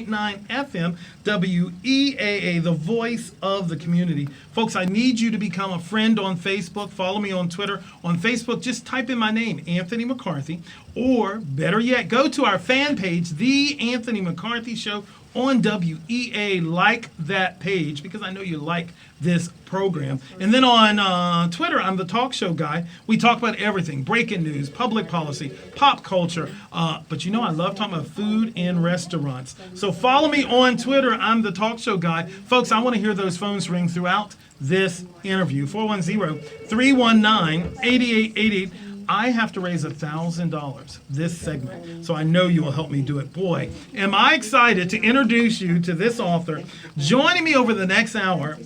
FM, WEAA, the voice of the community. Folks, I need you to become a friend on Facebook. Follow me on Twitter. On Facebook, just type in my name, Anthony McCarthy, or better yet, go to our fan page, The Anthony McCarthy Show on WEA. Like that page because I know you like this program. And then on Twitter, I'm the talk show guy. We talk about everything, breaking news, public policy, pop culture. But you know I love talking about food and restaurants. So follow me on Twitter. I'm the talk show guy. Folks, I want to hear those phones ring throughout this interview. 410-319-8888. I have to raise $1,000 this segment, so I know you will help me do it. Boy, am I excited to introduce you to this author. Joining me over the next hour,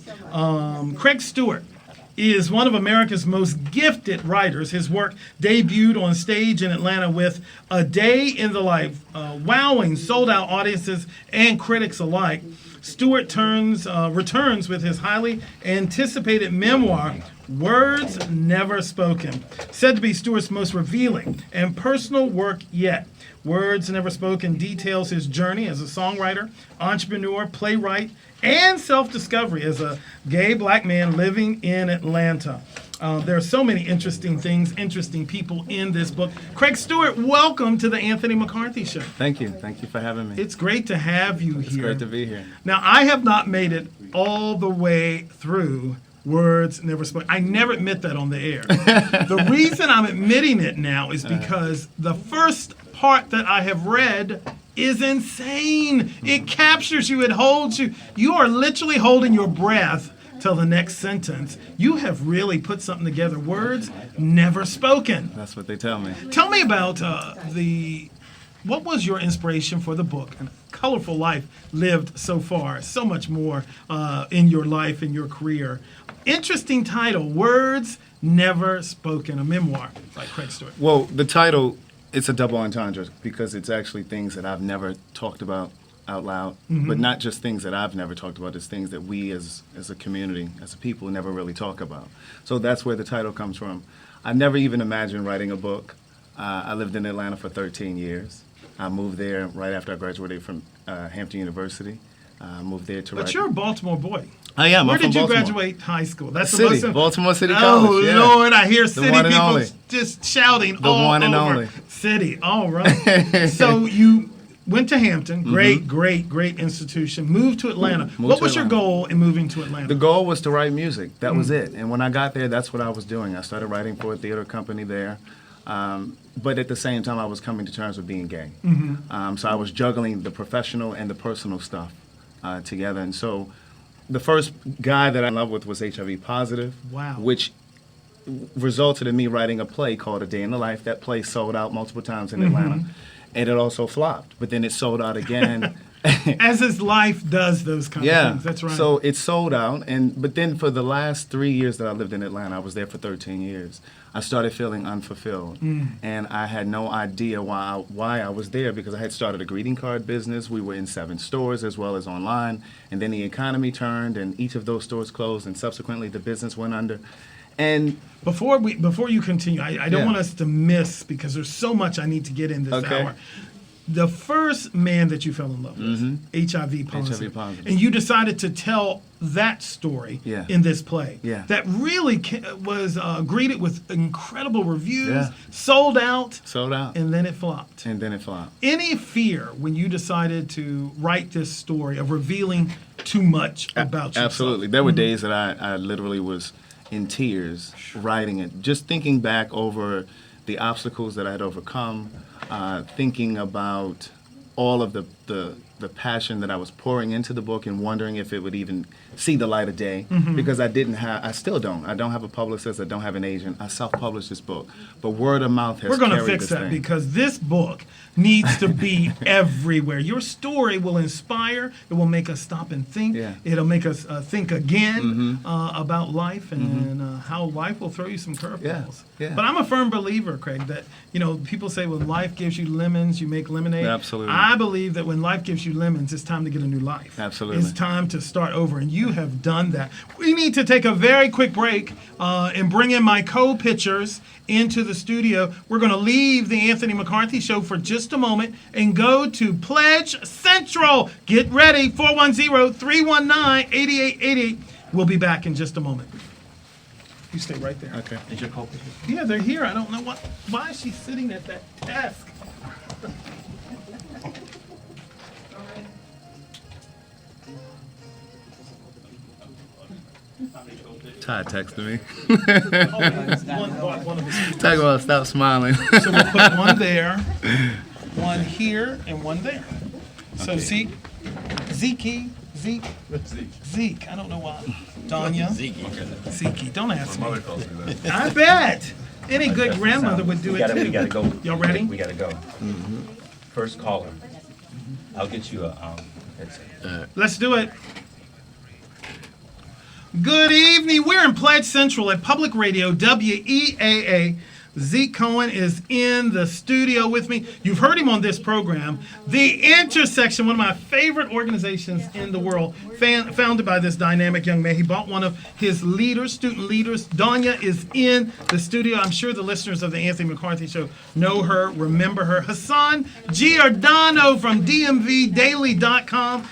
Craig Stewart is one of America's most gifted writers. His work debuted on stage in Atlanta with A Day in the Life, wowing sold-out audiences and critics alike. Stewart returns with his highly anticipated memoir, Words Never Spoken, said to be Stewart's most revealing and personal work yet. Words Never Spoken details his journey as a songwriter, entrepreneur, playwright, and self-discovery as a gay black man living in Atlanta. There are so many interesting things, interesting people in this book. Craig Stewart, welcome to the Anthony McCarthy Show. Thank you. Thank you for having me. It's great to have you here. It's great to be here. Now, I have not made it all the way through Words Never Spoken. I never admit that on the air. The reason I'm admitting it now is because the first part that I have read is insane. It captures you. It holds you. You are literally holding your breath till the next sentence. You have really put something together. Words Never Spoken. That's what they tell me. Tell me about what was your inspiration for the book? A colorful life lived so far, so much more in your life, in your career. Interesting title, Words Never Spoken, a memoir by Craig Stewart. Well, the title, it's a double entendre because it's actually things that I've never talked about out loud, but not just things that I've never talked about, it's things that we as a community, as a people, never really talk about. So that's where the title comes from. I never even imagined writing a book. I lived in Atlanta for 13 years. I moved there right after I graduated from Hampton University. Moved there to write. But you're a Baltimore boy. I am. Where I'm from did you Baltimore. graduate high school? That's City, Baltimore City College. Oh, yeah. Lord, I hear city one and people only. just shouting The all one and over. only. City, all right. So you went to Hampton, great institution, moved to Atlanta. What was your goal in moving to Atlanta? The goal was to write music. That was it. And when I got there, that's what I was doing. I started writing for a theater company there. But at the same time, I was coming to terms with being gay. So I was juggling the professional and the personal stuff together. And so the first guy that I love with was HIV positive, which resulted in me writing a play called A Day in the Life. That play sold out multiple times in Atlanta. And it also flopped, but then it sold out again. As his life does those kind of things. That's right. So it sold out, but then for the last 3 years that I lived in Atlanta, I was there for 13 years. I started feeling unfulfilled, and I had no idea why I was there because I had started a greeting card business. We were in 7 stores as well as online, and then the economy turned, and each of those stores closed, and subsequently the business went under. And before you continue, I don't want us to miss because there's so much I need to get in this hour. The first man that you fell in love with, HIV positive. And you decided to tell that story in this play. That really was greeted with incredible reviews, sold out. And then it flopped. Any fear when you decided to write this story of revealing too much about yourself? Absolutely. There were days that I literally was in tears writing it, just thinking back over the obstacles that I had overcome, thinking about all of the passion that I was pouring into the book and wondering if it would even see the light of day, because I still don't. I don't have a publicist, I don't have an agent. I self-published this book, but word of mouth has carried this thing. We're going to fix that because this book needs to be everywhere. Your story will inspire, it will make us stop and think, it'll make us think again about life and how life will throw you some curveballs. Yeah. But I'm a firm believer, Craig, that, people say when life gives you lemons, you make lemonade. Absolutely. I believe that when life gives you lemons, it's time to get a new life. Absolutely. It's time to start over, and you have done that. We need to take a very quick break and bring in my co-pitchers into the studio. We're going to leave the Anthony McCarthy Show for just a moment and go to Pledge Central. Get ready, 410-319-8888. We'll be back in just a moment. You stay right there. Okay. Is your co-pitcher? Yeah, they're here. I don't know why is she sitting at that desk? Todd texted me. One of the speakers. Talk about stop smiling. So we'll put one there, one here, and one there. So Zeke. I don't know why. Danya. Zeke. Don't ask me. Mother calls me that. I bet. Any good grandmother would do it too. We gotta go. Y'all ready? We gotta go. First caller. I'll get you a headset. Let's do it. Good evening. We're in Pledge Central at Public Radio WEAA. Zeke Cohen is in the studio with me. You've heard him on this program. The Intersection, one of my favorite organizations in the world, founded by this dynamic young man. He bought one of his leaders, student leaders. Danya is in the studio. I'm sure the listeners of the Anthony McCarthy Show know her, remember her. Hassan Giordano from DMVDaily.com,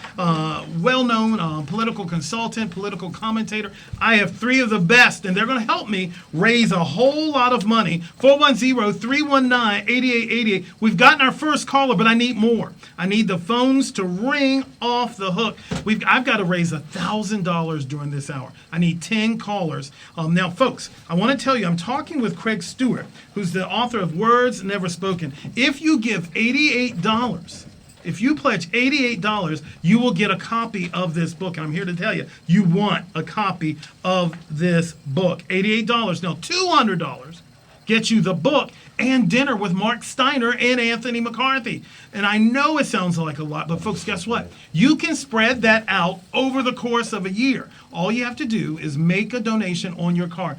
well-known political consultant, political commentator. I have three of the best, and they're going to help me raise a whole lot of money. 410-319-8888. We've gotten our first caller, but I need more. I need the phones to ring off the hook. I've got to raise $1,000 during this hour. I need 10 callers. Now, folks, I want to tell you, I'm talking with Craig Stewart, who's the author of Words Never Spoken. If you give $88, if you pledge $88, you will get a copy of this book. And I'm here to tell you, you want a copy of this book. $88. Now, $200 get you the book and dinner with Mark Steiner and Anthony McCarthy. And I know it sounds like a lot, but folks, guess what? You can spread that out over the course of a year. All you have to do is make a donation on your card.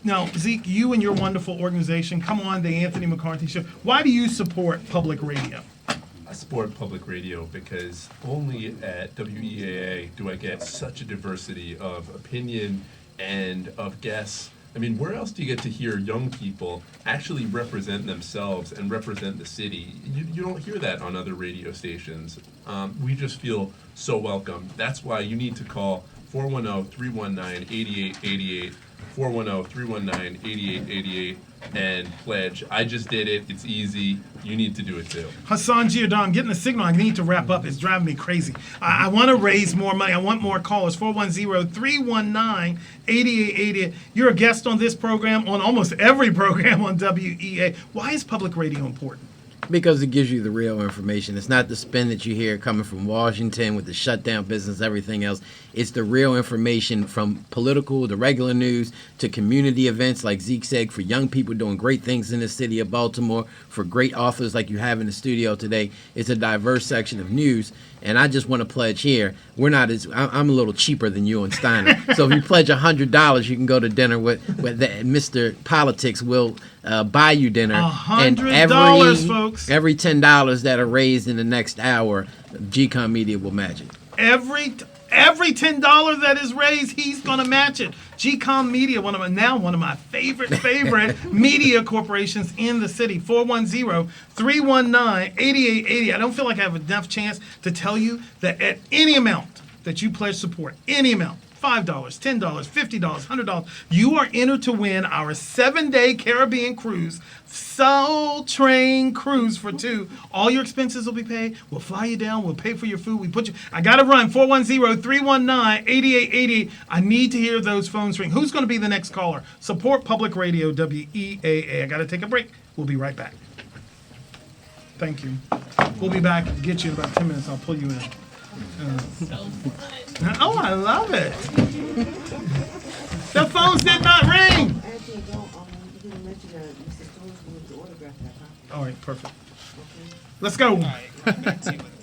Now, Zeke, you and your wonderful organization, come on, the Anthony McCarthy Show. Why do you support public radio? I support public radio because only at WEAA do I get such a diversity of opinion and of guests. I mean, where else do you get to hear young people actually represent themselves and represent the city? You don't hear that on other radio stations. We just feel so welcome. That's why you need to call 410-319-8888, 410-319-8888, and pledge. I just did it. It's easy. You need to do it too. Hassan Giordano, I'm getting a signal. I need to wrap up. It's driving me crazy. I want to raise more money. I want more callers. 410-319-8888. You're a guest on this program, on almost every program on WEA. Why is public radio important? Because it gives you the real information. It's not the spin that you hear coming from Washington with the shutdown business, everything else. It's the real information from political, the regular news, to community events, like Zeke said, for young people doing great things in the city of Baltimore, for great authors like you have in the studio today. It's a diverse section of news. And I just want to pledge here, I'm a little cheaper than you and Steiner. So if you pledge $100, you can go to dinner with Mr. Politics will buy you dinner. $100, folks. Every $10 that are raised in the next hour, GCOM Media will match it. Every $10 that is raised, he's going to match it. GCOM Media, one of my favorite media corporations in the city. 410-319-8880. I don't feel like I have enough chance to tell you that at any amount that you pledge support, any amount, $5, $10, $50, $100, you are entered to win our 7-day Caribbean cruise, Soul Train cruise for two. All your expenses will be paid. We'll fly you down. We'll pay for your food. I got to run. 410-319-8888. I need to hear those phones ring. Who's going to be the next caller? Support Public Radio WEAA. I got to take a break. We'll be right back. Thank you. We'll be back. Get you in about 10 minutes. I'll pull you in. Oh, I love it. The phones did not ring. All right, perfect. Let's go. Oh,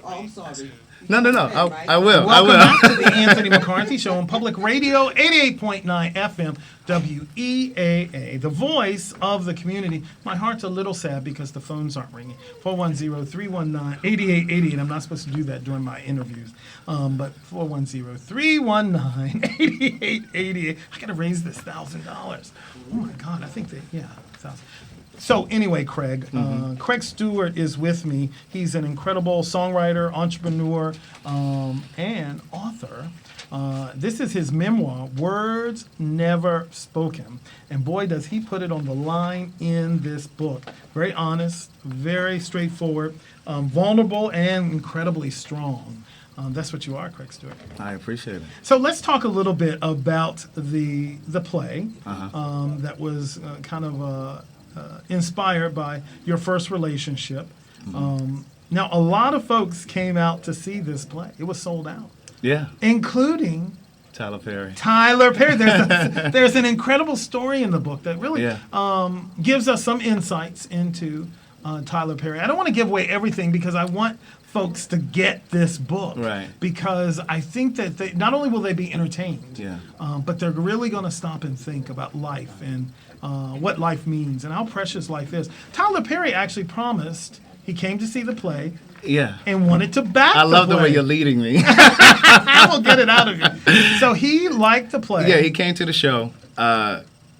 I'm sorry. No. I will. Welcome I back will. to the Anthony McCarthy Show on Public Radio, 88.9 FM, WEAA, the voice of the community. My heart's a little sad because the phones aren't ringing. 410-319-8888. I'm not supposed to do that during my interviews. But 410-319-8888. I got to raise this $1,000. Oh, my God. I think that, yeah, 1,000. So anyway, Craig, Craig Stewart is with me. He's an incredible songwriter, entrepreneur, and author. This is his memoir, Words Never Spoken. And boy, does he put it on the line in this book. Very honest, very straightforward, vulnerable, and incredibly strong. That's what you are, Craig Stewart. I appreciate it. So let's talk a little bit about the play that was kind of inspired by your first relationship. Now, a lot of folks came out to see this play. It was sold out, Yeah. including Tyler Perry. Tyler Perry. There's an incredible story in the book that really gives us some insights into Tyler Perry. I don't want to give away everything because I want folks to get this book. Right. Because I think that they, not only will they be entertained, but they're really going to stop and think about life and what life means and how precious life is. Tyler Perry actually promised, he came to see the play Yeah. and wanted to back I love the the play. way you're leading me. I will get it out of you. So he liked the play. Yeah, he came to the show.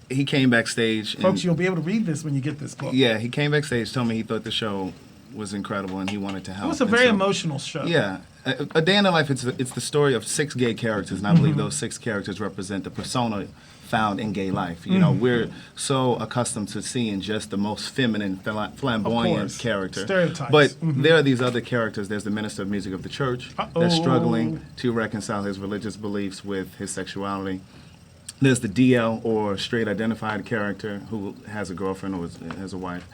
He came backstage. Folks, And, you'll be able to read this when you get this book. yeah, he came backstage, told me he thought the show was incredible and he wanted to help. It was a And very so- emotional show. Yeah. A Day in the Life, it's the story of 6 gay characters, and I believe those 6 characters represent the persona found in gay life. You know, we're so accustomed to seeing just the most feminine, flamboyant course. character. Stereotypes. But there are these other characters. There's the minister of music of the church that's struggling to reconcile his religious beliefs with his sexuality. There's the DL, or straight identified character, who has a girlfriend or has a wife.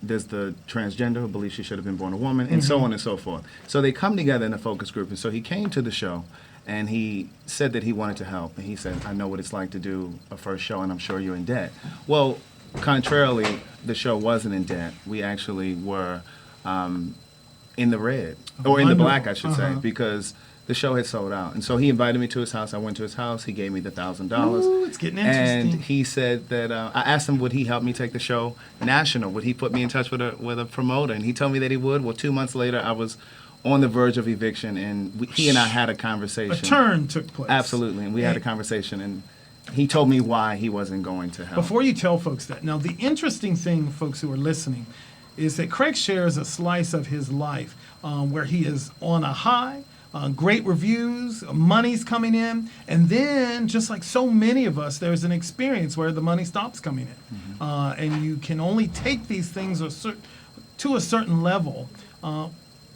There's the transgender who believes she should have been born a woman, and so on and so forth. So they come together in a focus group, and so he came to the show, and he said that he wanted to help. And he said, I know what it's like to do a first show, and I'm sure you're in debt. Well, contrarily, the show wasn't in debt. We actually were in the red, or in the black, I should say, because the show had sold out. And so he invited me to his house. I went to his house. He gave me the $1,000. Ooh, it's getting interesting. And he said that I asked him, would he help me take the show national? Would he put me in touch with a promoter? And he told me that he would. Well, 2 months later, I was on the verge of eviction, and he and I had a conversation. A turn took place. Absolutely, and we had a conversation, and he told me why he wasn't going to help. Before you tell folks that, now the interesting thing, folks who are listening, is that Craig shares a slice of his life where he is on a high, great reviews, money's coming in, and then, just like so many of us, there's an experience where the money stops coming in. And you can only take these things to a certain level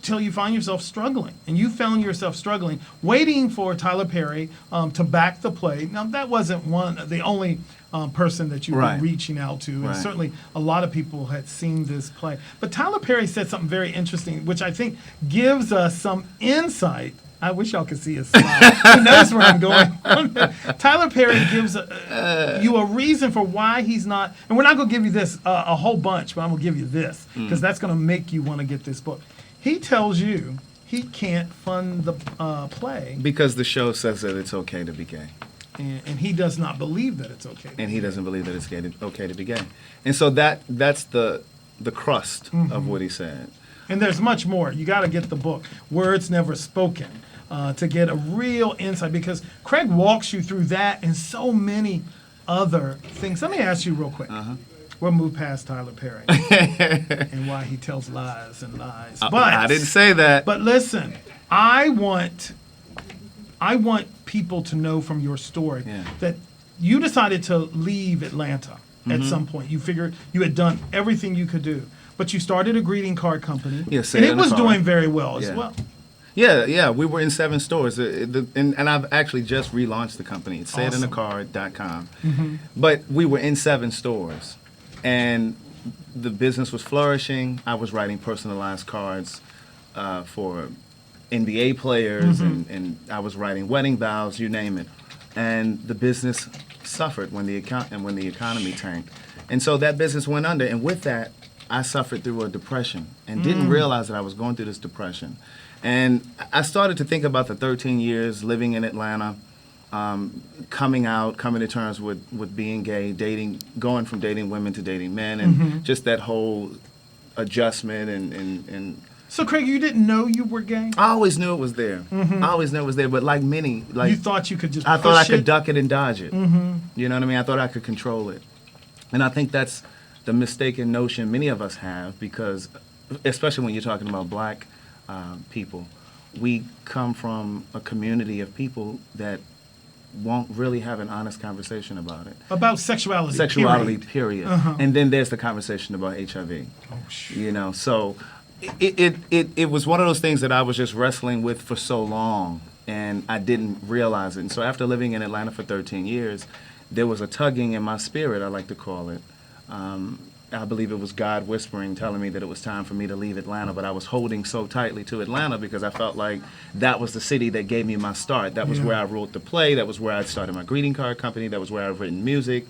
till you find yourself struggling. And you found yourself struggling, waiting for Tyler Perry to back the play. Now, that wasn't the only person that you were reaching out to. And Right. certainly a lot of people had seen this play. But Tyler Perry said something very interesting, which I think gives us some insight. I wish y'all could see his smile. He knows where I'm going. Tyler Perry gives you a reason for why he's not, and we're not going to give you this a whole bunch, but I'm going to give you this, because that's going to make you want to get this book. He tells you he can't fund the play, Because the show says that it's okay to be gay. and he does not believe that it's okay. And he doesn't believe that it's okay to be gay. And so that's the crust of what he said. And there's much more. You got to get the book, Words Never Spoken, to get a real insight, because Craig walks you through that and so many other things. Let me ask you real quick. We'll move past Tyler Perry and why he tells lies and lies. But I didn't say that. But listen, I want people to know from your story that you decided to leave Atlanta at some point. You figured you had done everything you could do, but you started a greeting card company, Yeah, and it was car. doing very well as Yeah. well. Yeah, we were in 7 stores, and I've actually just relaunched the company. It's sayitinacar.com. But we were in 7 stores, and the business was flourishing. I was writing personalized cards for NBA players, and I was writing wedding vows, you name it. And the business suffered when the economy tanked, and so that business went under. And with that, I suffered through a depression and didn't realize that I was going through this depression. And I started to think about the 13 years living in Atlanta, coming to terms with being gay, going from dating women to dating men, and just that whole adjustment and So, Craig, you didn't know you were gay? I always knew it was there. I always knew it was there, but like many, You thought you could just I thought I push could it? duck it and dodge it. You know what I mean? I thought I could control it. And I think that's the mistaken notion many of us have, because, especially when you're talking about black people, we come from a community of people that won't really have an honest conversation about it. About sexuality. Sexuality, period. period. And then there's the conversation about HIV. You know, so it was one of those things that I was just wrestling with for so long, and I didn't realize it. And so after living in Atlanta for 13 years, there was a tugging in my spirit, I like to call it. I believe it was God whispering, telling me that it was time for me to leave Atlanta, but I was holding so tightly to Atlanta because I felt like that was the city that gave me my start. That was where I wrote the play. That was where I started my greeting card company. That was where I've written music.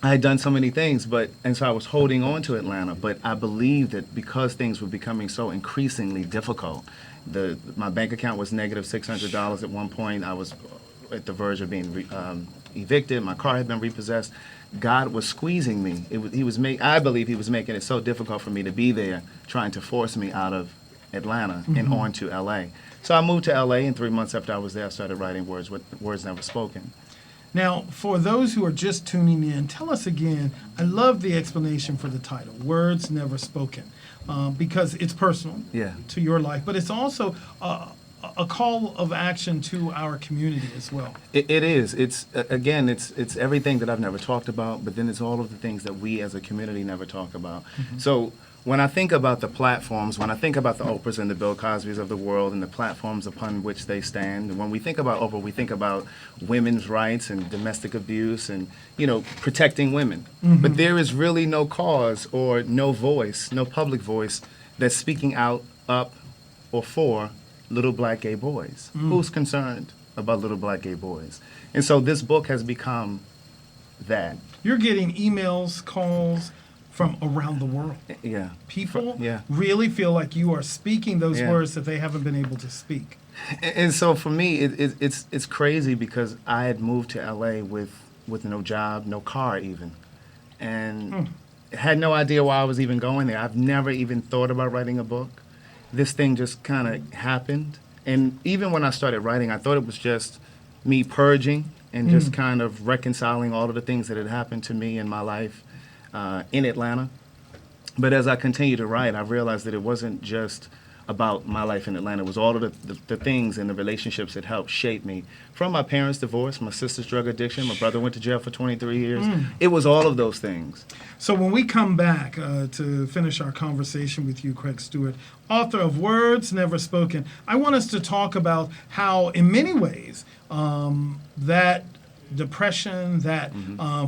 I had done so many things, and so I was holding on to Atlanta. But I believed that because things were becoming so increasingly difficult, my bank account was negative $600 at one point. I was at the verge of being evicted. My car had been repossessed. God was squeezing me. I believe he was making it so difficult for me to be there, trying to force me out of Atlanta and on to LA. So I moved to LA, and 3 months after I was there, I started writing Words Never Spoken. Now, for those who are just tuning in, tell us again, I love the explanation for the title, Words Never Spoken, because it's personal to your life, but it's also a call of action to our community as well. It is. It's everything that I've never talked about, but then it's all of the things that we as a community never talk about. So when I think about the platforms, when I think about the Oprahs and the Bill Cosbys of the world and the platforms upon which they stand, and when we think about Oprah, we think about women's rights and domestic abuse and, protecting women. But there is really no cause or no voice, no public voice that's speaking out, up, or for little black gay boys. Who's concerned about little black gay boys? And so this book has become that. You're getting emails, calls from around the world. Yeah. People Yeah. really feel like you are speaking those Yeah. words that they haven't been able to speak. And so for me, it's crazy because I had moved to LA with no job, no car even, and had no idea why I was even going there. I've never even thought about writing a book. This thing just kind of happened. And even when I started writing, I thought it was just me purging and just kind of reconciling all of the things that had happened to me in my life in Atlanta. But as I continued to write, I realized that it wasn't just about my life in Atlanta. It was all of the things and the relationships that helped shape me. From my parents' divorce, my sister's drug addiction, my brother went to jail for 23 years. It was all of those things. So when we come back to finish our conversation with you, Craig Stewart, author of Words Never Spoken, I want us to talk about how, in many ways, that depression, that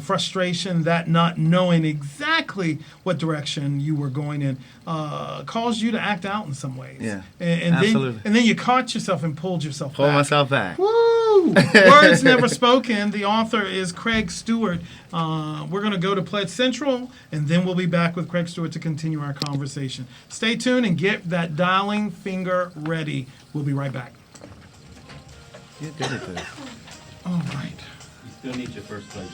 frustration, that not knowing exactly what direction you were going in, caused you to act out in some ways. Yeah, and absolutely. Then you caught yourself and pulled yourself Pull back. myself back. Woo! Words Never Spoken. The author is Craig Stewart. We're going to go to Pledge Central, and then we'll be back with Craig Stewart to continue our conversation. Stay tuned and get that dialing finger ready. We'll be right back. You're good at this. All right. You still need your first pledge.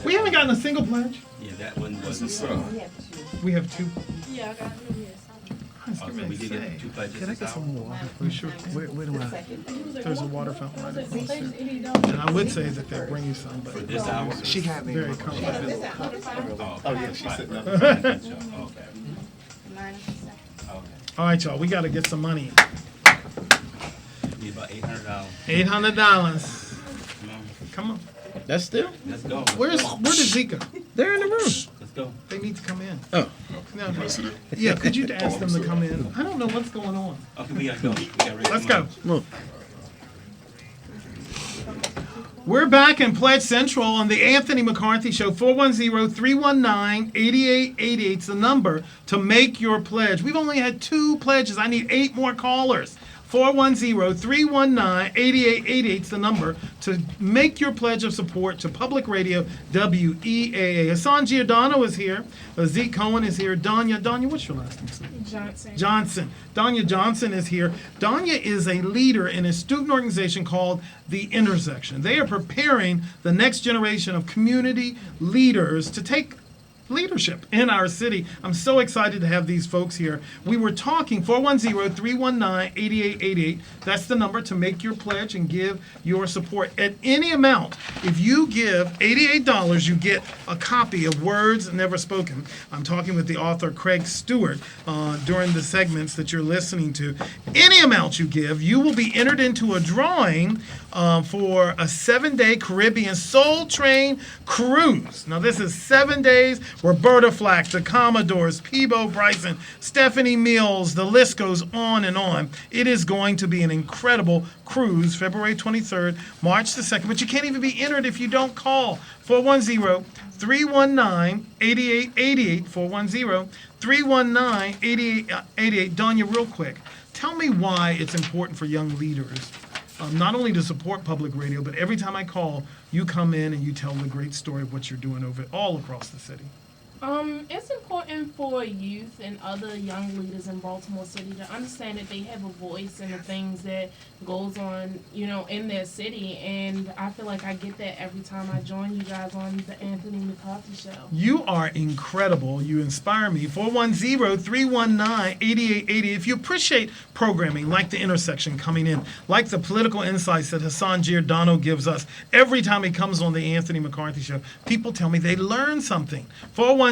We haven't gotten a single pledge. Yeah, that one wasn't. We have two. Yeah, I got it here. I was Also, getting we ready did to say. get two pledges. Can I this get hour. some more water? You sure? Where do I? There's a water fountain right across there. And I would say that they'll bring you some, but This hour? She had me. very comfortable. Oh, yeah, she's sitting up. Okay. All right, y'all. We got to get some money. Need about $800. $800. Come on. That's still. Let's go. Where does Zika? They're in the room. Let's go. They need to come in. Oh. No, yeah, could you ask them to come in? I don't know what's going on. Okay, we gotta go. We gotta raise Let's the go. money. Look. We're back in Pledge Central on the Anthony McCarthy Show. 410-319-8888 is the number to make your pledge. We've only had 2 pledges. I need 8 more callers. 410-319-8888 is the number to make your pledge of support to Public Radio WEAA. Hassan Giordano is here. Zeke Cohen is here. Danya, what's your last name? Johnson. Danya Johnson is here. Danya is a leader in a student organization called The Intersection. They are preparing the next generation of community leaders to take leadership in our city. I'm so excited to have these folks here. We were talking 410-319-8888. That's the number to make your pledge and give your support at any amount. If you give $88, you get a copy of Words Never Spoken. I'm talking with the author Craig Stewart during the segments that you're listening to. Any amount you give, you will be entered into a drawing for a 7-day Caribbean Soul Train cruise. Now this is 7 days. Roberta Flack, the Commodores, Peebo Bryson, Stephanie Mills, the list goes on and on. It is going to be an incredible cruise, February 23rd, March the 2nd, but you can't even be entered if you don't call 410-319-8888, 410-319-8888. Danya, real quick, tell me why it's important for young leaders not only to support public radio, but every time I call, you come in and you tell the great story of what you're doing over all across the city. It's important for youth and other young leaders in Baltimore City to understand that they have a voice in the things that goes on, in their city. And I feel like I get that every time I join you guys on the Anthony McCarthy Show. You are incredible. You inspire me. 410-319-8880. If you appreciate programming like The Intersection coming in, like the political insights that Hassan Giordano gives us every time he comes on the Anthony McCarthy Show, people tell me they learn something. 410-319-8888.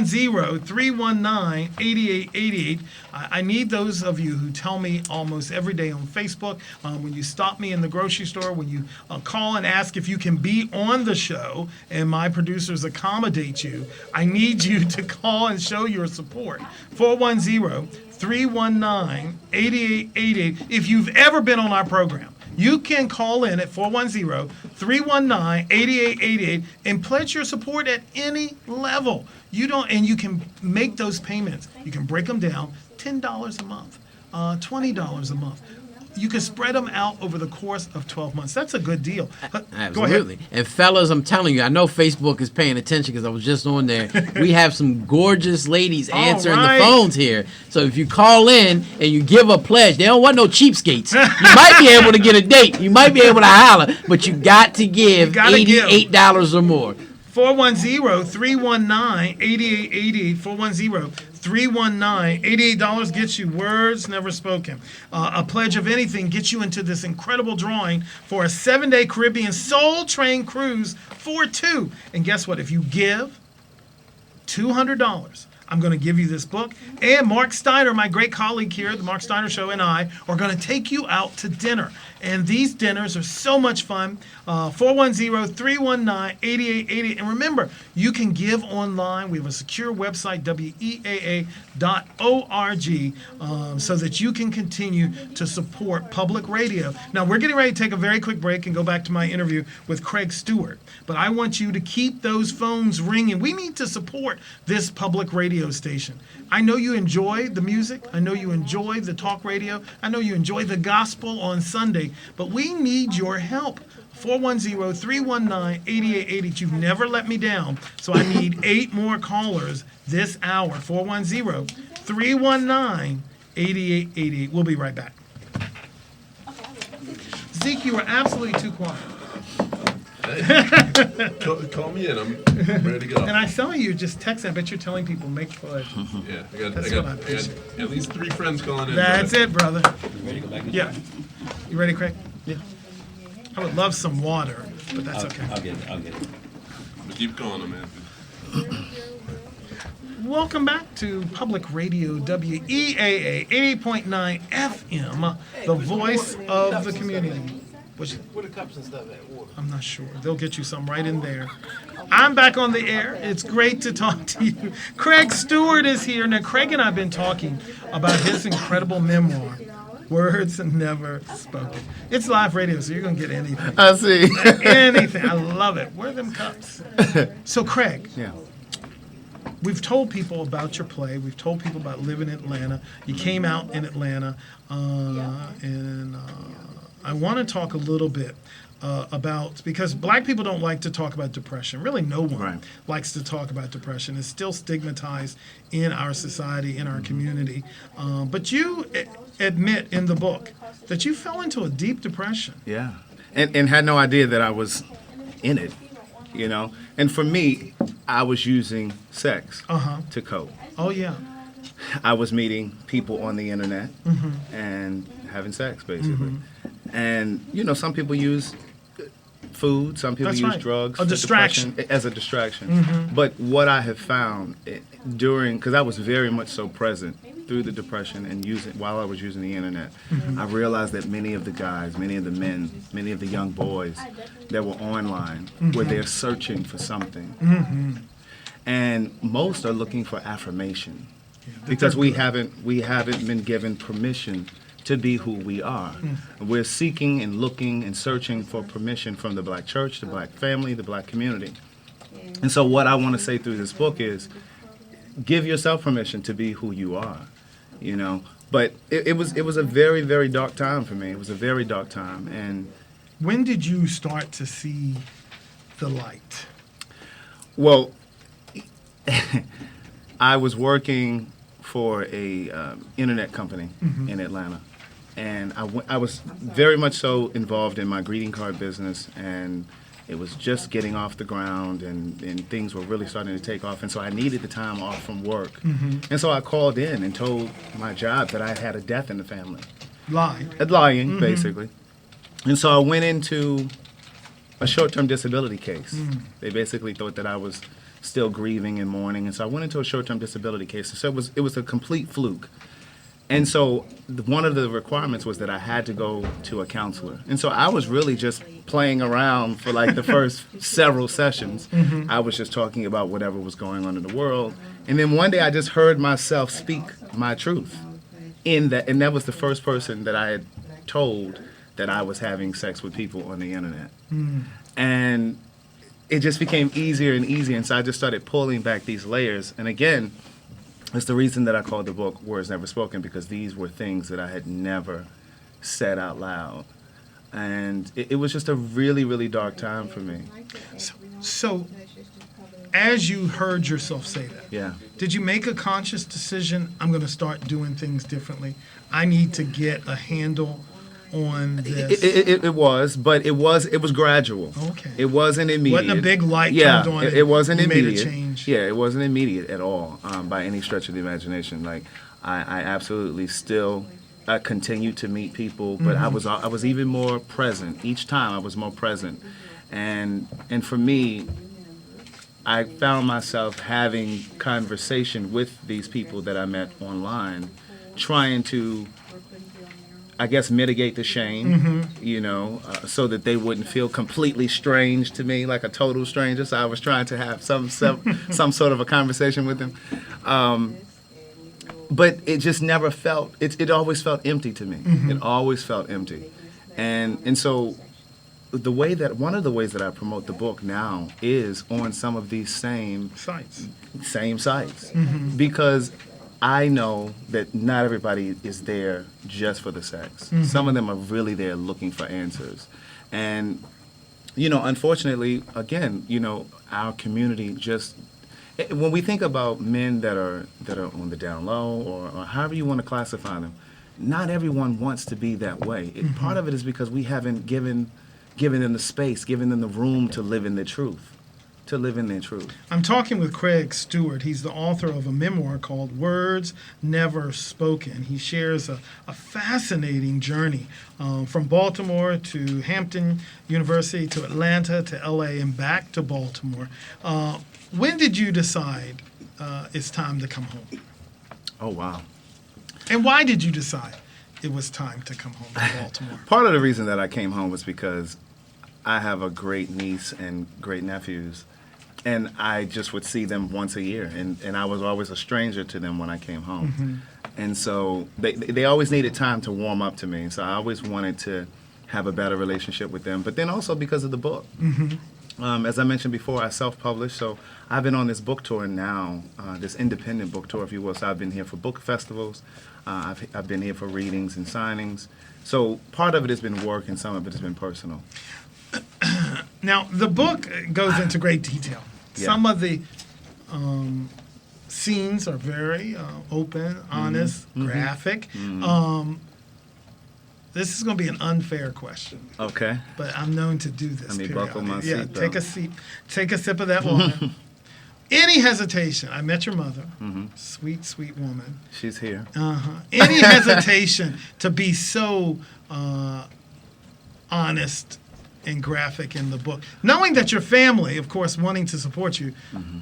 I need those of you who tell me almost every day on Facebook, when you stop me in the grocery store, when you call and ask if you can be on the show and my producers accommodate you, I need you to call and show your support. 410-319-8888. If you've ever been on our program, you can call in at 410-319-8888 and pledge your support at any level. And you can make those payments. You can break them down, $10 a month, $20 a month. You can spread them out over the course of 12 months. That's a good deal. Absolutely. Go ahead. And fellas, I'm telling you, I know Facebook is paying attention because I was just on there. We have some gorgeous ladies answering the phones here. So if you call in and you give a pledge, they don't want no cheapskates. You might be able to get a date. You might be able to holler, but you got to give $88 or more. 410-319-8888. 410-319-88 gets you Words Never Spoken. A pledge of anything gets you into this incredible drawing for a 7-day Caribbean Soul Train cruise for two. And guess what? If you give $200, I'm going to give you this book. And Mark Steiner, my great colleague here, the Mark Steiner Show, and I are going to take you out to dinner. And these dinners are so much fun. 410-319-8888. And remember, you can give online. We have a secure website, weaa.org, so that you can continue to support public radio. Now, we're getting ready to take a very quick break and go back to my interview with Craig Stewart. But I want you to keep those phones ringing. We need to support this public radio station. I know you enjoy the music. I know you enjoy the talk radio. I know you enjoy the gospel on Sunday. But we need your help. 410-319-8888. You've never let me down. So I need 8 more callers this hour. 410-319-8888. We'll be right back. Zeke, you were absolutely too quiet. Call me in. I'm ready to go. And I saw you just text. I bet you're telling people make pledge. Yeah, I got at least 3 friends calling in. That's it, brother. Ready to go back in? Yeah. You ready, Craig? Yeah. I would love some water, but that's okay. I'll get it. But keep calling them, man. Welcome back to Public Radio WEAA 88.9 FM, the voice of the community. Where the cups and stuff at? Water. I'm not sure. They'll get you some right in there. I'm back on the air. It's great to talk to you. Craig Stewart is here. Now, Craig and I have been talking about his incredible memoir, Words Never Spoken. It's live radio, so you're going to get anything. I see. Anything. I love it. Where are them cups? So, Craig. Yeah. We've told people about your play. We've told people about living in Atlanta. You came out in Atlanta in I want to talk a little bit about, because black people don't like to talk about depression. Really, no one Right. likes to talk about depression. It's still stigmatized in our society, in our community. But you admit in the book that you fell into a deep depression. Yeah. And had no idea that I was in it, you know. And for me, I was using sex to cope. Oh, yeah. I was meeting people on the internet and having sex, basically. And, you know, some people use food, some people That's use right. drugs. A for distraction. depression, as a distraction. But what I have found because I was very much so present through the depression and while I was using the internet, I realized that many of the guys, many of the men, many of the young boys that were online were there searching for something. And most are looking for affirmation because we haven't been given permission to be who we are. We're seeking and looking and searching for permission from the black church, the black family, the black community. And so what I want to say through this book is give yourself permission to be who you are, you know. But it was a very, very dark time for me. It was a very dark time. And When did you start to see the light? well, I was working for a internet company in Atlanta, and I was very much so involved in my greeting card business, and it was just getting off the ground, and things were really starting to take off, and so I needed the time off from work. And so I called in and told my job that I had a death in the family. Lying, basically. And so I went into a short-term disability case. They basically thought that I was still grieving and mourning, and so I went into a short-term disability case. So it was a complete fluke. And so one of the requirements was that I had to go to a counselor. And so I was really just playing around for like the first several sessions. I was just talking about whatever was going on in the world. And then one day I just heard myself speak my truth and that was the first person that I had told that I was having sex with people on the internet. And it just became easier and easier, and so I just started pulling back these layers. And again, it's the reason that I called the book Words Never Spoken, because these were things that I had never said out loud. And it was just a really, really dark time for me. So, as you heard yourself say that, Yeah. did you make a conscious decision, I'm going to start doing things differently? I need to get a handle on this. It was, but it was gradual. Okay. It wasn't immediate. Wasn't a big light yeah, turned on it wasn't you made a immediate. change. Yeah, it wasn't immediate at all by any stretch of the imagination. Like I absolutely still continued to meet people, but I was even more present. Each time I was more present, and for me, I found myself having conversation with these people that I met online, trying to, I guess, mitigate the shame, you know, so that they wouldn't feel completely strange to me, like a total stranger. So I was trying to have some sort of a conversation with them. But it just never felt, it always felt empty to me. It always felt empty. And so one of the ways that I promote the book now is on some of these same sites. Because I know that not everybody is there just for the sex. Some of them are really there looking for answers. And, you know, unfortunately, again, you know, our community just, when we think about men that are on the down low or however you want to classify them, not everyone wants to be that way. Part of it is because we haven't given them the space, given them the room to live in their truth. I'm talking with Craig Stewart. He's the author of a memoir called Words Never Spoken. He shares a fascinating journey from Baltimore to Hampton University to Atlanta to LA and back to Baltimore. When did you decide it's time to come home? Oh, wow. And why did you decide it was time to come home to Baltimore? Part of the reason that I came home was because I have a great niece and great nephews, and I just would see them once a year, and I was always a stranger to them when I came home. And so they always needed time to warm up to me, so I always wanted to have a better relationship with them, but then also because of the book. As I mentioned before, I self-published, so I've been on this book tour now, this independent book tour, if you will. So I've been here for book festivals. I've been here for readings and signings. So part of it has been work, and some of it has been personal. Now, the book goes into great detail. Yeah. Some of the scenes are very open, honest, graphic. This is going to be an unfair question, Okay. but I'm known to do this. Let me buckle my periodically. Yeah, seatbelt. take a seat. Take a sip of that water. Any hesitation? I met your mother, sweet, sweet woman. She's here. Any hesitation to be so honest and graphic in the book, knowing that your family, of course, wanting to support you,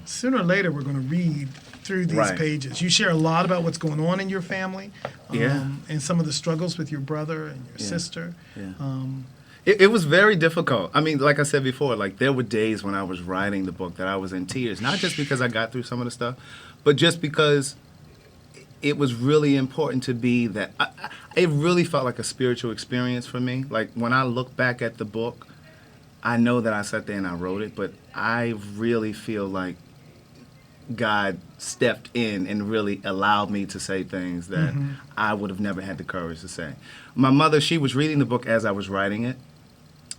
sooner or later we're going to read through these Right. pages. You share a lot about what's going on in your family, Yeah. and some of the struggles with your brother and your sister. Yeah. Um, It was very difficult. I mean, like I said before, like there were days when I was writing the book that I was in tears, not just because I got through some of the stuff, but just because it was really important to be that. It really felt like a spiritual experience for me. Like when I look back at the book, I know that I sat there and I wrote it, but I really feel like God stepped in and really allowed me to say things that I would have never had the courage to say. My mother, she was reading the book as I was writing it.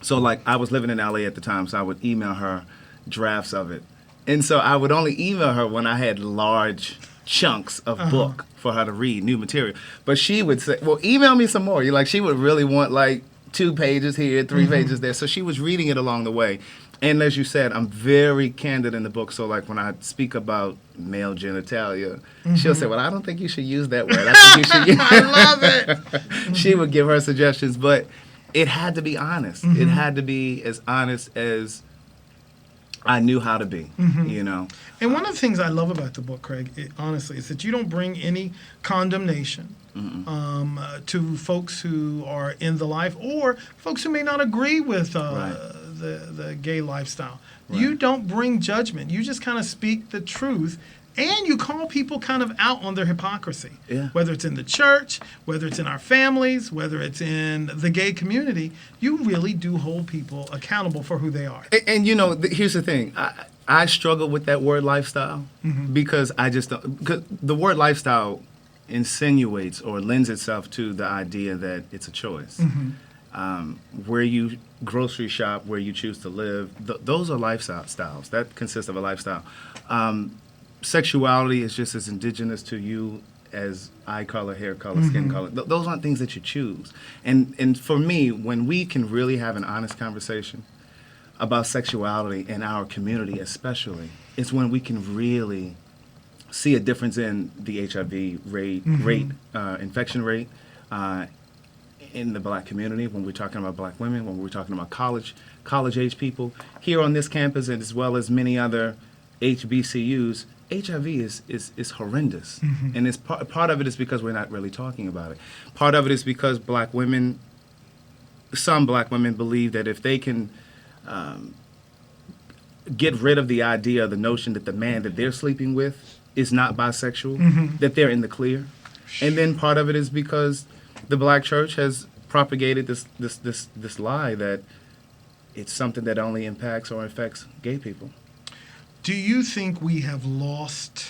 So, like, I was living in LA at the time, so I would email her drafts of it. And so I would only email her when I had large chunks of book for her to read, new material. But she would say, well, email me some more. She would really want, like, 2 pages here, 3 pages there. So she was reading it along the way. And as you said, I'm very candid in the book. So, like, when I speak about male genitalia, she'll say, well, I don't think you should use that word. I think you should use I love it. She would give her suggestions, but it had to be honest. It had to be as honest as I knew how to be, you know. And one of the things I love about the book, Craig, honestly, is that you don't bring any condemnation to folks who are in the life or folks who may not agree with the gay lifestyle. Right. You don't bring judgment. You just kind of speak the truth. And you call people kind of out on their hypocrisy, Yeah. whether it's in the church, whether it's in our families, whether it's in the gay community. You really do hold people accountable for who they are. And you know, here's the thing. I struggle with that word lifestyle because I just don't. Because the word lifestyle insinuates or lends itself to the idea that it's a choice. Where you grocery shop, where you choose to live, those are lifestyles. That consists of a lifestyle. Sexuality is just as indigenous to you as eye color, hair color, skin color. Those aren't things that you choose. And for me, when we can really have an honest conversation about sexuality in our community especially, it's when we can really see a difference in the HIV rate, infection rate in the black community, when we're talking about black women, when we're talking about college-age people. Here on this campus, and as well as many other HBCUs, HIV is horrendous. And it's part of it is because we're not really talking about it. Part of it is because some black women believe that if they can get rid of the idea, the notion that the man that they're sleeping with is not bisexual, that they're in the clear. And then part of it is because the black church has propagated this lie that it's something that only impacts or affects gay people. Do you think we have lost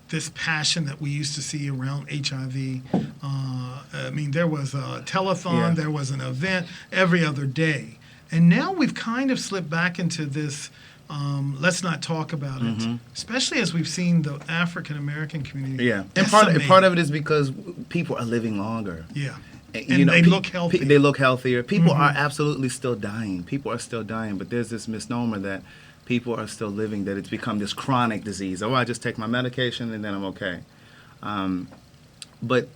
this passion that we used to see around HIV? I mean, there was a telethon, there was an event every other day. And now we've kind of slipped back into this, let's not talk about it, especially as we've seen the African-American community. Yeah, and part of it is because people are living longer. Yeah. And they look healthy. They look healthier. People are absolutely still dying. People are still dying, but there's this misnomer that people are still living, that it's become this chronic disease. Oh, I just take my medication and then I'm okay. But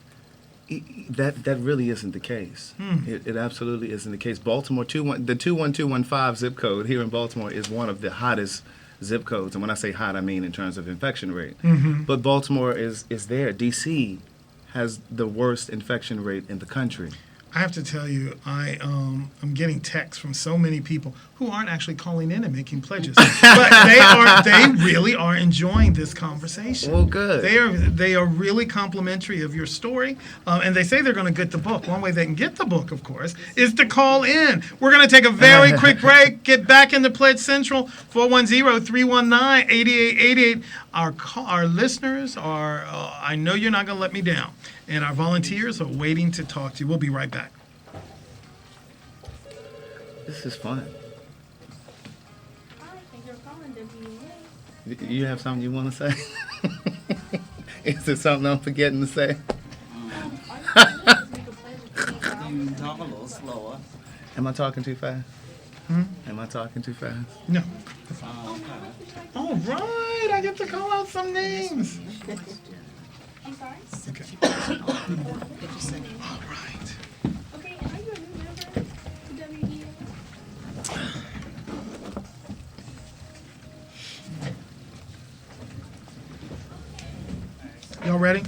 that really isn't the case. It absolutely isn't the case. Baltimore, the 21215 zip code here in Baltimore is one of the hottest zip codes. And when I say hot, I mean in terms of infection rate. But Baltimore is there. D.C. has the worst infection rate in the country. I have to tell you, I'm getting texts from so many people who aren't actually calling in and making pledges, but they really are enjoying this conversation. Well, good. They are really complimentary of your story, and they say they're going to get the book. One way they can get the book, of course, is to call in. We're going to take a very quick break. Get back into Pledge Central 410-319-8888. Our listeners are. I know you're not going to let me down. And our volunteers are waiting to talk to you. We'll be right back. This is fun. Hi, thank you for calling WEA. You have something you want to say? Is there something I'm forgetting to say? All you have to do is make a pledge of $20. Talk a little slower. Am I talking too fast? Am I talking too fast? No. Okay. All right. I get to call out some names. I'm sorry? Okay. Okay, All right. and are you a new member to WEA? Y'all ready?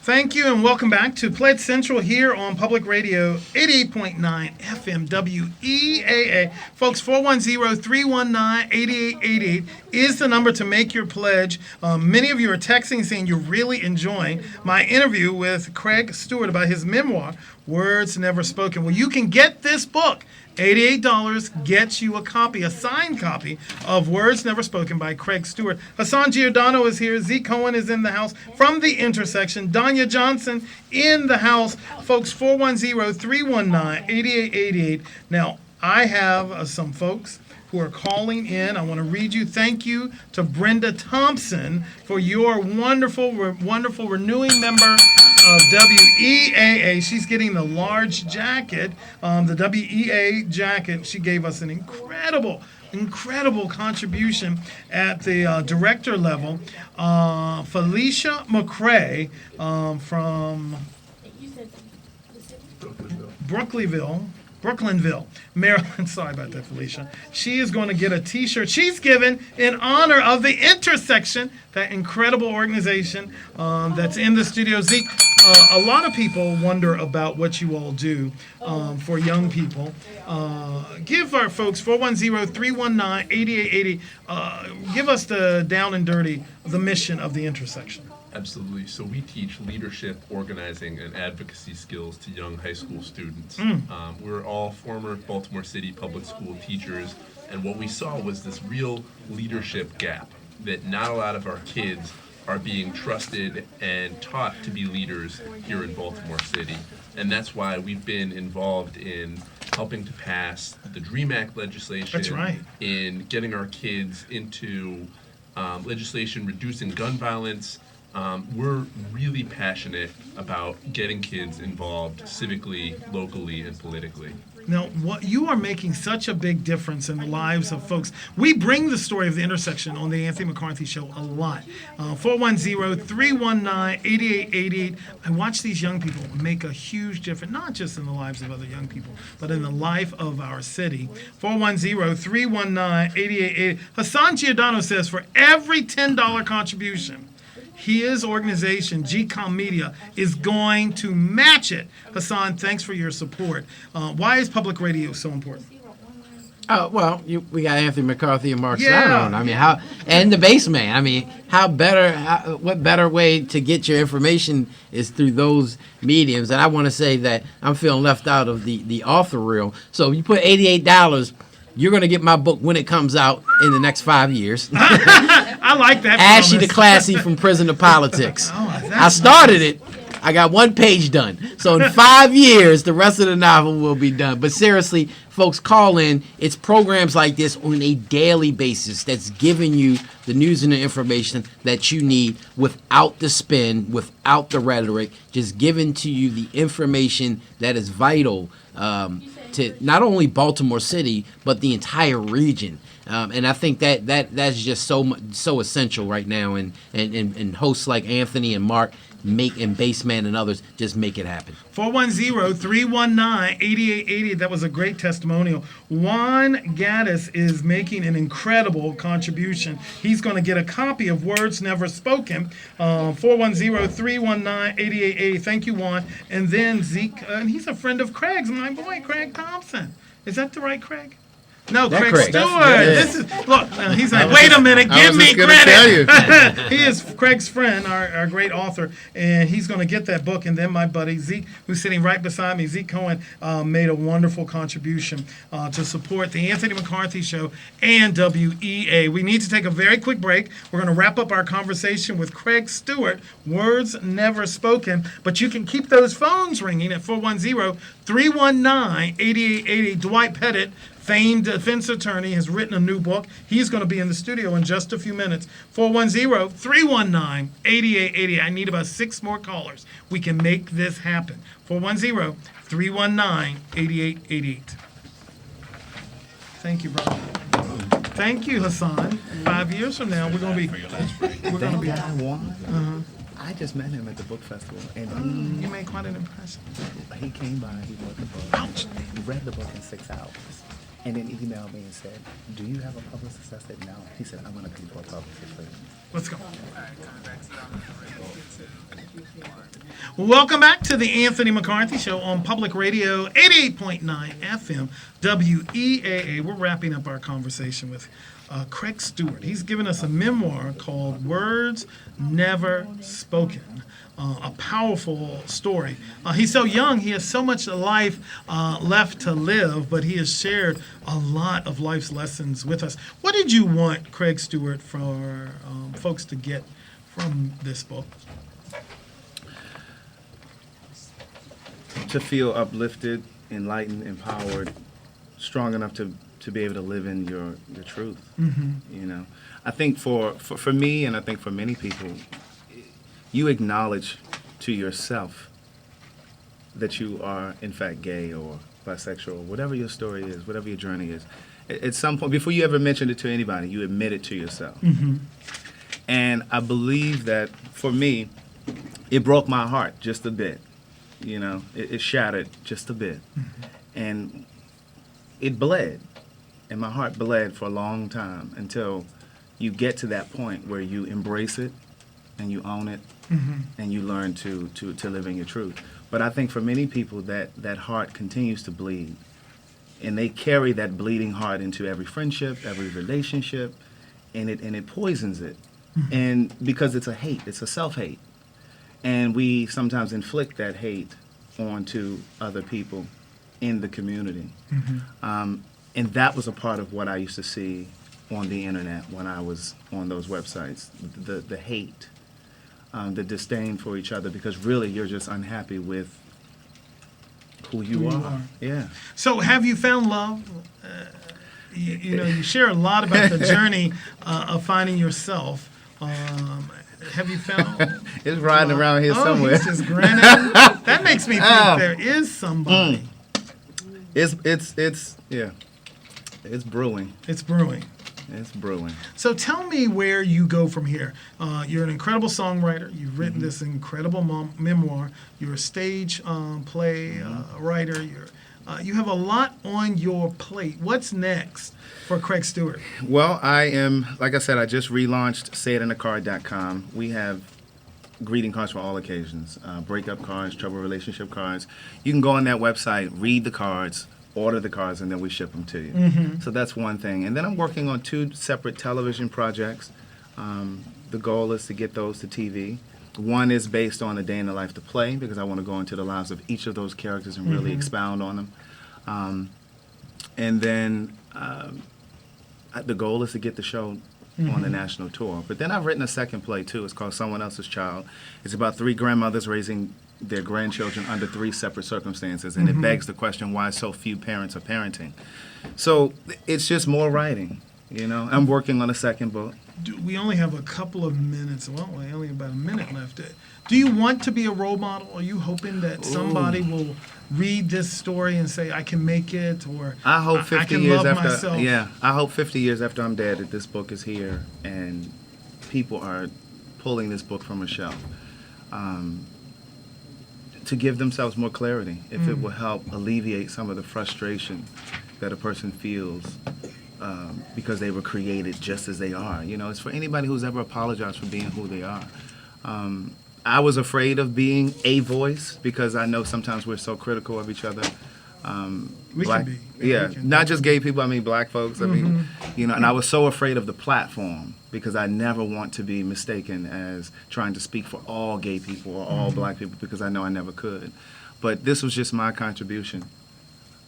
Thank you and welcome back to Pledge Central here on Public Radio 88.9 FM WEAA. Folks, 410-319-8888 is the number to make your pledge. Many of you are texting saying you're really enjoying my interview with Craig Stewart about his memoir, Words Never Spoken. Well, you can get this book. $88 gets you a copy, a signed copy of Words Never Spoken by Craig Stewart. Hassan Giordano is here. Zeke Cohen is in the house from The Intersection. Danya Johnson in the house. Folks, 410-319-8888. Now, I have some folks who are calling in. I want to read you. Thank you to Brenda Thompson for your wonderful renewing member of WEAA. She's getting the large jacket, the WEA jacket. She gave us an incredible contribution at the director level. Felicia McCrae from You said the city? Brooklynville, Maryland. Sorry about that, Felicia. She is going to get a T-shirt she's given in honor of the Intersection, that incredible organization that's in the studio. Zeke, a lot of people wonder about what you all do for young people. Give our folks 410-319-8880. Give us the down and dirty, the mission of the Intersection. Absolutely. So we teach leadership, organizing, and advocacy skills to young high school students. We're all former Baltimore City public school teachers, and what we saw was this real leadership gap, that not a lot of our kids are being trusted and taught to be leaders here in Baltimore City. And that's why we've been involved in helping to pass the DREAM Act legislation, That's right. in getting our kids into legislation reducing gun violence. We're really passionate about getting kids involved civically, locally, and politically. Now, what you are making such a big difference in the lives of folks. We bring the story of the Intersection on the Anthony McCarthy Show a lot. 410-319-8888. I watch these young people make a huge difference, not just in the lives of other young people, but in the life of our city. 410-319-8888. Hassan Giordano says for every $10 contribution, his organization, GCOM Media, is going to match it. Hassan, thanks for your support. Why is public radio so important? Oh, well, we got Anthony McCarthy and Mark Yeah. Stein on. I mean, and the Bassman. I mean, what better way to get your information is through those mediums? And I want to say that I'm feeling left out of the author reel. So you put $88, you're going to get my book when it comes out in the next 5 years. I like that. Ashy the promise. Classy from Prison to Politics. Oh, that's I started it. I got one page done. So in 5 years, the rest of the novel will be done. But seriously, folks, call in. It's programs like this on a daily basis that's giving you the news and the information that you need without the spin, without the rhetoric, just giving to you the information that is vital to not only Baltimore City, but the entire region. And I think that's just so essential right now. And hosts like Anthony and Mark make and Baseman and others just make it happen. 410-319-8880. That was a great testimonial. Juan Gaddis is making an incredible contribution. He's going to get a copy of Words Never Spoken. 410-319-8880. Thank you, Juan. And then Zeke, and he's a friend of Craig's, my boy, Craig Thompson. Is that the right Craig? No, That Craig Craig. Stewart. That's- This is look. He's like, wait a minute, give me credit. He is Craig's friend, our great author, and he's going to get that book. And then my buddy Zeke, who's sitting right beside me, Zeke Cohen, made a wonderful contribution to support the Anthony McCarthy Show and WEA. We need to take a very quick break. We're going to wrap up our conversation with Craig Stewart. Words Never Spoken, but you can keep those phones ringing at 410-319-8880. Dwight Pettit, famed defense attorney, has written a new book. He's going to be in the studio in just a few minutes. 410-319-8880. I need about 6 more callers. We can make this happen. 410-319-8888. Thank you, brother. Thank you, Hassan. 5 years from now, we're going to be. We're going to be. That guy Juan, I just met him at the book festival, and You made quite an impression. he came by, he bought the book, Ouch. he read the book in 6 hours, and then emailed me and said, "Do you have a publicist?" I said, "No." He said, "I'm going to come to a publicist for you." Let's go. Welcome back to the Anthony McCarthy Show on Public Radio 88.9 FM WEAA. We're wrapping up our conversation with Craig Stewart. He's given us a memoir called Words Never Spoken. A powerful story. He's so young, he has so much life left to live, but he has shared a lot of life's lessons with us. What did you want, Craig Stewart, for folks to get from this book? To feel uplifted, enlightened, empowered, strong enough to be able to live in your truth. You know, I think for me, and I think for many people, you acknowledge to yourself that you are in fact gay or bisexual, whatever your story is, whatever your journey is. At some point, before you ever mention it to anybody, you admit it to yourself. And I believe that for me, it broke my heart just a bit. You know, it shattered just a bit. And it bled. And my heart bled for a long time until you get to that point where you embrace it and you own it and you learn to live in your truth. But I think for many people that heart continues to bleed. And they carry that bleeding heart into every friendship, every relationship, and it poisons it. And because it's a hate, it's a self-hate. And we sometimes inflict that hate onto other people in the community. And that was a part of what I used to see on the internet when I was on those websites. The hate, the disdain for each other, because really you're just unhappy with who you are. Yeah. So have you found love? You know, you share a lot about the journey of finding yourself. Have you found? It's riding around here somewhere. He's just grinning. That makes me think there is somebody. It's yeah. It's brewing. It's brewing. It's brewing. So tell me where you go from here. You're an incredible songwriter. You've written this incredible memoir. You're a stage play writer. You have a lot on your plate. What's next for Craig Stewart? Well, I am, like I said, I just relaunched sayitindacard.com. We have greeting cards for all occasions, breakup cards, trouble relationship cards. You can go on that website, read the cards, order the cards, and then we ship them to you. So that's one thing. And then I'm working on 2 separate television projects. The goal is to get those to TV. One is based on A Day in the Life to Play, because I want to go into the lives of each of those characters and really expound on them. And then the goal is to get the show on the national tour. But then I've written a second play, too. It's called Someone Else's Child. It's about 3 grandmothers raising their grandchildren under 3 separate circumstances. And it begs the question, why so few parents are parenting? So it's just more writing, you know. I'm working on a second book. We only have a couple of minutes. Well, we only have about a minute left. Do you want to be a role model? Are you hoping that somebody will read this story and say, I can make it, or I hope 50 I can years love after, myself? yeah, I hope 50 years after I'm dead that this book is here and people are pulling this book from a shelf. to give themselves more clarity, if it will help alleviate some of the frustration that a person feels because they were created just as they are. You know, it's for anybody who's ever apologized for being who they are. I was afraid of being a voice because I know sometimes we're so critical of each other. We black, can be. yeah, We can. not just gay people. I mean, black folks. I mean, you know, and I was so afraid of the platform because I never want to be mistaken as trying to speak for all gay people or all black people because I know I never could. But this was just my contribution.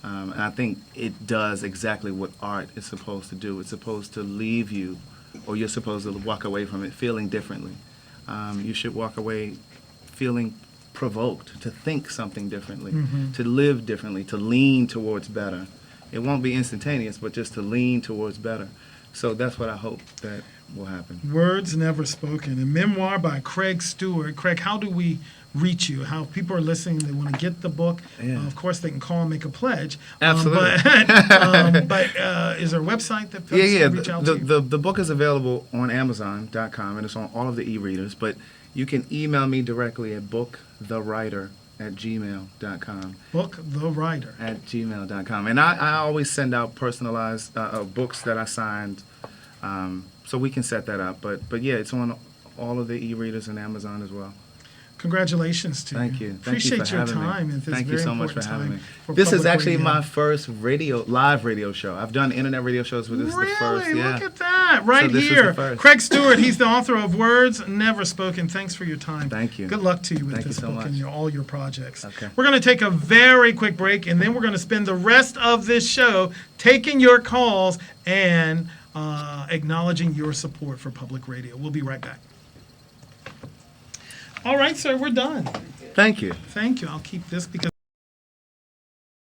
And I think it does exactly what art is supposed to do. It's supposed to leave you, or you're supposed to walk away from it feeling differently. You should walk away feeling provoked to think something differently, to live differently, to lean towards better. It won't be instantaneous, but just to lean towards better. So that's what I hope that will happen. Words Never Spoken, a memoir by Craig Stewart. Craig, how do we reach you? How people are listening, they want to get the book. Yeah. Of course, they can call and make a pledge. Absolutely. But is there a website that folks Yeah. can reach out to? The book is available on Amazon.com, and it's on all of the e-readers. But you can email me directly at booktherewriter@gmail.com. Book The Writer. @gmail.com. And I always send out personalized books that I signed, so we can set that up. But yeah, it's on all of the e-readers and Amazon as well. Congratulations to Thank you. you. Thank Appreciate you for your having time me. at this Thank very you so much for important having me. time for This is public actually radio. my first live radio show. I've done internet radio shows, but this is the first. Really? Yeah. Look at that. Right this is the here. first. Craig Stewart, he's the author of Words Never Spoken. Thanks for your time. Thank you. Good luck to you with Thank you this so book and much. all your projects. Okay. We're going to take a very quick break, and then we're going to spend the rest of this show taking your calls and acknowledging your support for public radio. We'll be right back. All right, sir, we're done. Thank you. Thank you. I'll keep this because